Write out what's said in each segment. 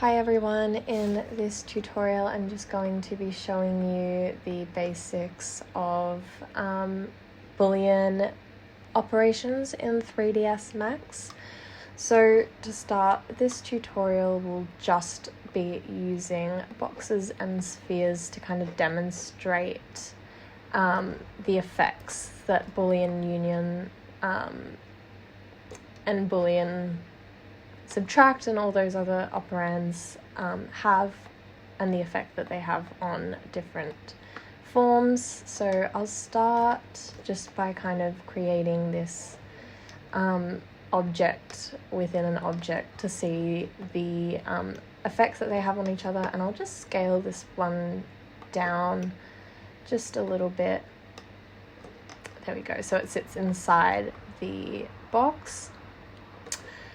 Hi everyone, in this tutorial I'm just going to be showing you the basics of Boolean operations in 3ds Max. So to start, this tutorial will just be using boxes and spheres to kind of demonstrate the effects that Boolean union and Boolean subtract and all those other operands have, and the effect that they have on different forms. So I'll start just by kind of creating this object within an object to see the effects that they have on each other, and I'll just scale this one down just a little bit. There we go, so it sits inside the box.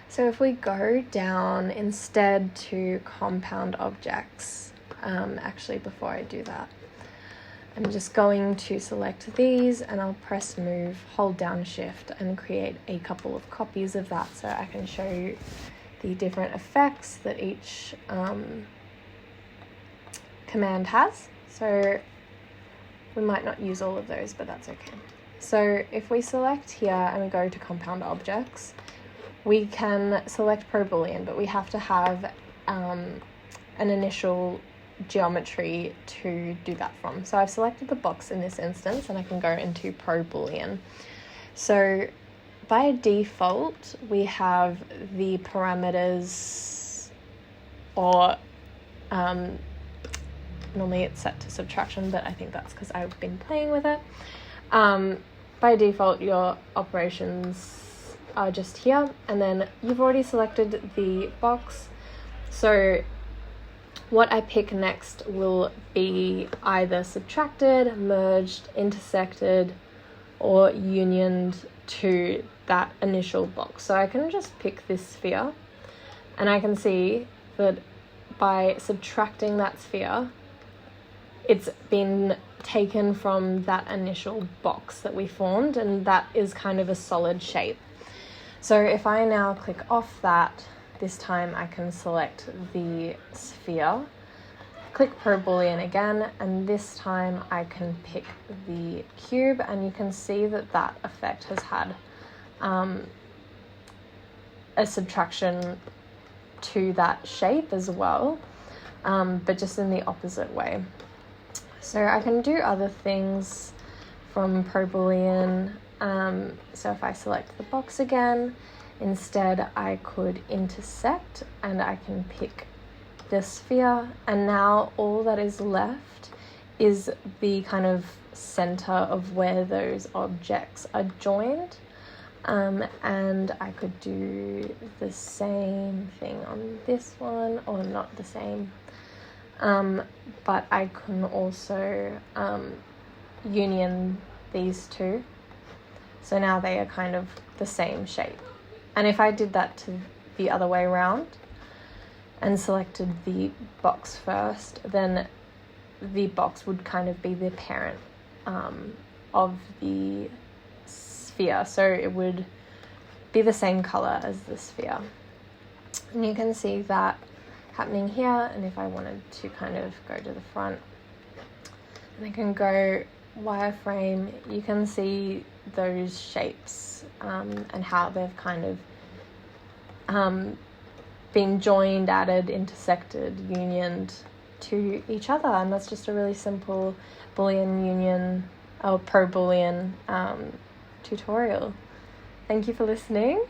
So if we go down instead to compound objects, actually before I do that, I'm just going to select these and I'll press move, hold down shift and create a couple of copies of that so I can show you the different effects that each command has. So we might not use all of those, but that's okay. So if we select here and we go to compound objects, we can select ProBoolean, but we have to have an initial geometry to do that from. So I've selected the box in this instance and I can go into ProBoolean. So by default, we have the parameters, or normally it's set to subtraction, but I think that's because I've been playing with it. By default, your operations are just here, and then you've already selected the box. So what I pick next will be either subtracted, merged, intersected, or unioned to that initial box. So I can just pick this sphere, and I can see that by subtracting that sphere, it's been taken from that initial box that we formed, and that is kind of a solid shape. So if I now click off that, this time I can select the sphere, click ProBoolean again, and this time I can pick the cube, and you can see that that effect has had a subtraction to that shape as well, but just in the opposite way. So I can do other things from ProBoolean. So if I select the box again, instead I could intersect and I can pick the sphere, and now all that is left is the kind of center of where those objects are joined. And I could do the same thing on this one, or not the same, but I can also union these two. So now they are kind of the same shape. And if I did that to the other way around and selected the box first, then the box would kind of be the parent of the sphere. So it would be the same color as the sphere. And you can see that happening here. And if I wanted to kind of go to the front, and I can go wireframe, you can see those shapes and how they've kind of been joined, added, intersected, unioned to each other, and that's just a really simple Boolean union or ProBoolean tutorial. Thank you for listening.